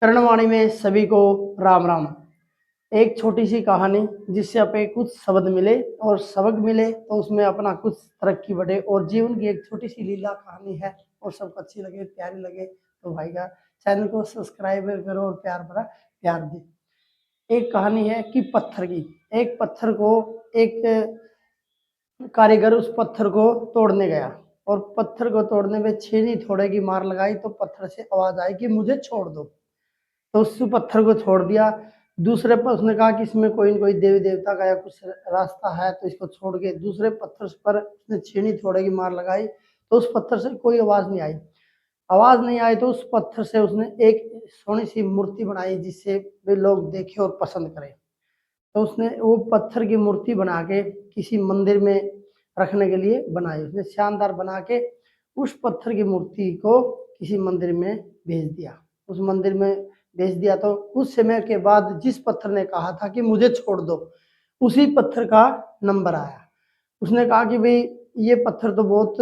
कर्णवाणी में सभी को राम राम। एक छोटी सी कहानी जिससे हमें कुछ शब्द मिले और सबक मिले तो उसमें अपना कुछ तरक्की बढ़े और जीवन की एक छोटी सी लीला कहानी है और सबको अच्छी लगे प्यारी लगे तो भाई का चैनल को सब्सक्राइब करो और प्यार भरा प्यार दे। एक कहानी है कि पत्थर की। एक पत्थर को एक कारीगर उस पत्थर को तोड़ने गया और पत्थर को तोड़ने में छेनी थोड़े की मार लगाई तो पत्थर से आवाज आई कि मुझे छोड़ दो। तो उस पत्थर को छोड़ दिया। दूसरे पर उसने कहा कि इसमें कोई न कोई देवी देवता का या कुछ रास्ता है तो इसको छोड़ के दूसरे पत्थर पर उसने छीनी थोड़े की मार लगाई तो उस पत्थर से कोई आवाज नहीं आई। आवाज नहीं आई तो उस पत्थर से उसने एक सोनी सी मूर्ति बनाई जिससे वे लोग देखें और पसंद करें। तो उसने वो पत्थर की मूर्ति बना के किसी मंदिर में रखने के लिए बनाई। उसने शानदार बना के उस पत्थर की मूर्ति को किसी मंदिर में भेज दिया। उस मंदिर में भेज दिया तो कुछ समय के बाद जिस पत्थर ने कहा था कि मुझे छोड़ दो उसी पत्थर का नंबर आया। उसने कहा कि भाई ये पत्थर तो बहुत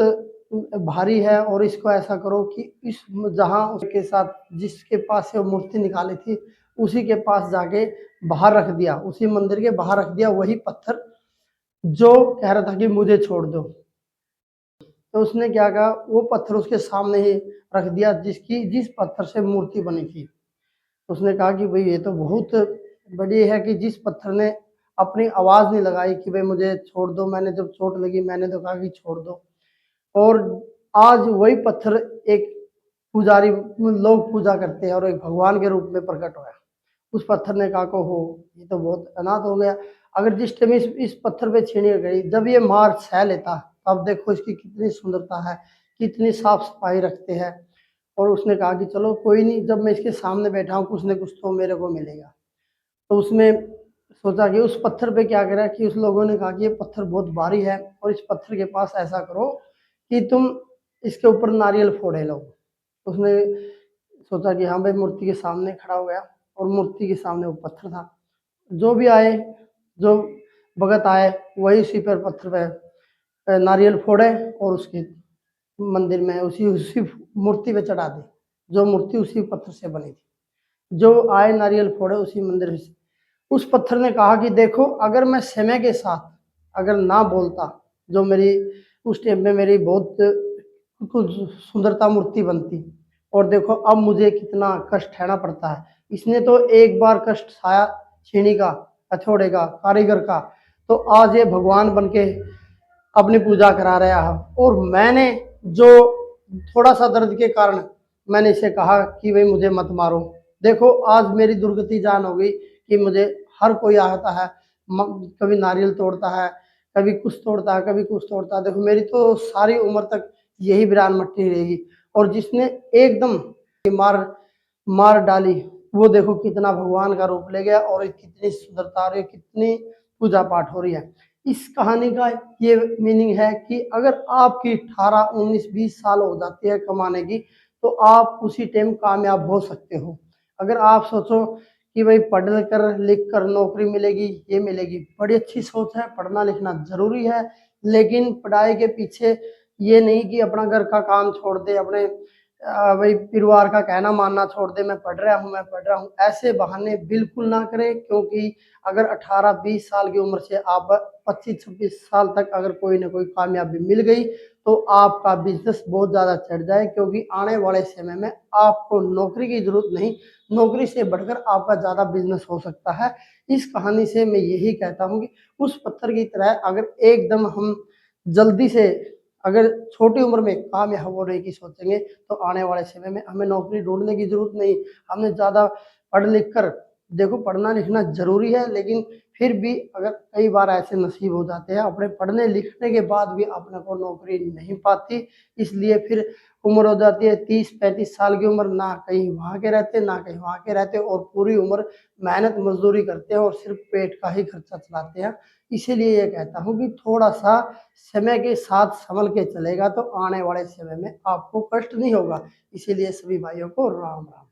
भारी है और इसको ऐसा करो कि इस जहाँ उसके साथ जिसके पास से वो मूर्ति निकाली थी उसी के पास जाके बाहर रख दिया, उसी मंदिर के बाहर रख दिया वही पत्थर जो कह रहा था कि मुझे छोड़ दो। तो उसने क्या कहा वो पत्थर उसके सामने ही रख दिया जिस पत्थर से मूर्ति बनी थी। उसने कहा कि भाई ये तो बहुत बड़ी है कि जिस पत्थर ने अपनी आवाज नहीं लगाई कि भाई मुझे छोड़ दो, मैंने जब चोट लगी मैंने तो कहा कि छोड़ दो। और आज वही पत्थर एक पुजारी लोग पूजा करते हैं और एक भगवान के रूप में प्रकट हुआ। उस पत्थर ने कहा को हो ये तो बहुत अनाथ हो गया। अगर जिस टाइम इस पत्थर पे छीनी गई जब ये मार सह लेता तब देखो इसकी कितनी सुंदरता है, कितनी साफ सफाई रखते हैं। और उसने कहा कि चलो कोई नहीं, जब मैं इसके सामने बैठा हूँ कुछ न कुछ तो मेरे को मिलेगा। तो उसमें सोचा कि उस पत्थर पे क्या करा कि उस लोगों ने कहा कि ये पत्थर बहुत भारी है और इस पत्थर के पास ऐसा करो कि तुम इसके ऊपर नारियल फोड़े लो। उसने सोचा कि हाँ भाई मूर्ति के सामने खड़ा हो गया और मूर्ति के सामने वो पत्थर था। जो भी आए जो भगत आए वही उसी पर पत्थर पे नारियल फोड़े और उसके मंदिर में उसी उसी मूर्ति पे चढ़ा दी। जो मूर्ति उसी पत्थर से बनी थी। जो आए नारियल फोड़े उसी मंदिर से। उस पत्थर ने कहा कि देखो अगर मैं समय के साथ अगर ना बोलता जो मेरी उस टाइम में मेरी बहुत कुछ सुंदरता मूर्ति बनती। और देखो अब मुझे कितना कष्ट सहना पड़ता है। इसने तो एक बार कष्ट सहाया छीनी का, हथौड़े का, कारीगर का, तो आज ये भगवान बन के अपनी पूजा करा रहा है। और मैंने जो थोड़ा सा दर्द के कारण मैंने इसे कहा कि भाई मुझे मत मारो, देखो आज मेरी दुर्गति जान हो गई कि मुझे हर कोई आता है, कभी नारियल तोड़ता है, कभी कुछ तोड़ता है, कभी कुछ तोड़ता है। देखो मेरी तो सारी उम्र तक यही बिरान मट्टी रहेगी। और जिसने एकदम मार मार डाली वो देखो कितना भगवान का रूप ले गया और कितनी सुंदरता और कितनी पूजा पाठ हो रही है। इस कहानी का ये मीनिंग है कि अगर आपकी 18, 19, 20 साल हो जाती है कमाने की तो आप उसी टाइम कामयाब हो सकते हो। अगर आप सोचो कि भाई पढ़ कर लिख कर नौकरी मिलेगी, ये मिलेगी, बड़ी अच्छी सोच है, पढ़ना लिखना जरूरी है। लेकिन पढ़ाई के पीछे ये नहीं कि अपना घर का काम छोड़ दे, अपने भाई परिवार का कहना मानना छोड़ दे, मैं पढ़ रहा हूँ मैं पढ़ रहा हूँ, ऐसे बहाने बिल्कुल ना करें। क्योंकि अगर 18-20 साल की उम्र से आप 25-26 साल तक अगर कोई ना कोई कामयाबी मिल गई तो आपका बिजनेस बहुत ज़्यादा चढ़ जाए। क्योंकि आने वाले समय में आपको नौकरी की जरूरत नहीं, नौकरी से बढ़कर आपका ज़्यादा बिजनेस हो सकता है। इस कहानी से मैं यही कहता हूँ कि उस पत्थर की तरह अगर एकदम हम जल्दी से अगर छोटी उम्र में कामयाब होने की सोचेंगे तो आने वाले समय में हमें नौकरी ढूंढने की जरूरत नहीं। हमें ज़्यादा पढ़ लिख कर, देखो पढ़ना लिखना जरूरी है लेकिन फिर भी अगर कई बार ऐसे नसीब हो जाते हैं अपने पढ़ने लिखने के बाद भी अपने को नौकरी नहीं पाती, इसलिए फिर उम्र हो जाती है 30-35 साल की उम्र, ना कहीं वहाँ के रहते ना कहीं वहाँ के रहते और पूरी उम्र मेहनत मजदूरी करते हैं और सिर्फ पेट का ही खर्चा चलाते हैं। इसीलिए ये कहता हूँ कि थोड़ा सा समय के साथ संभल के चलेगा तो आने वाले समय में आपको कष्ट नहीं होगा। इसीलिए सभी भाइयों को राम राम।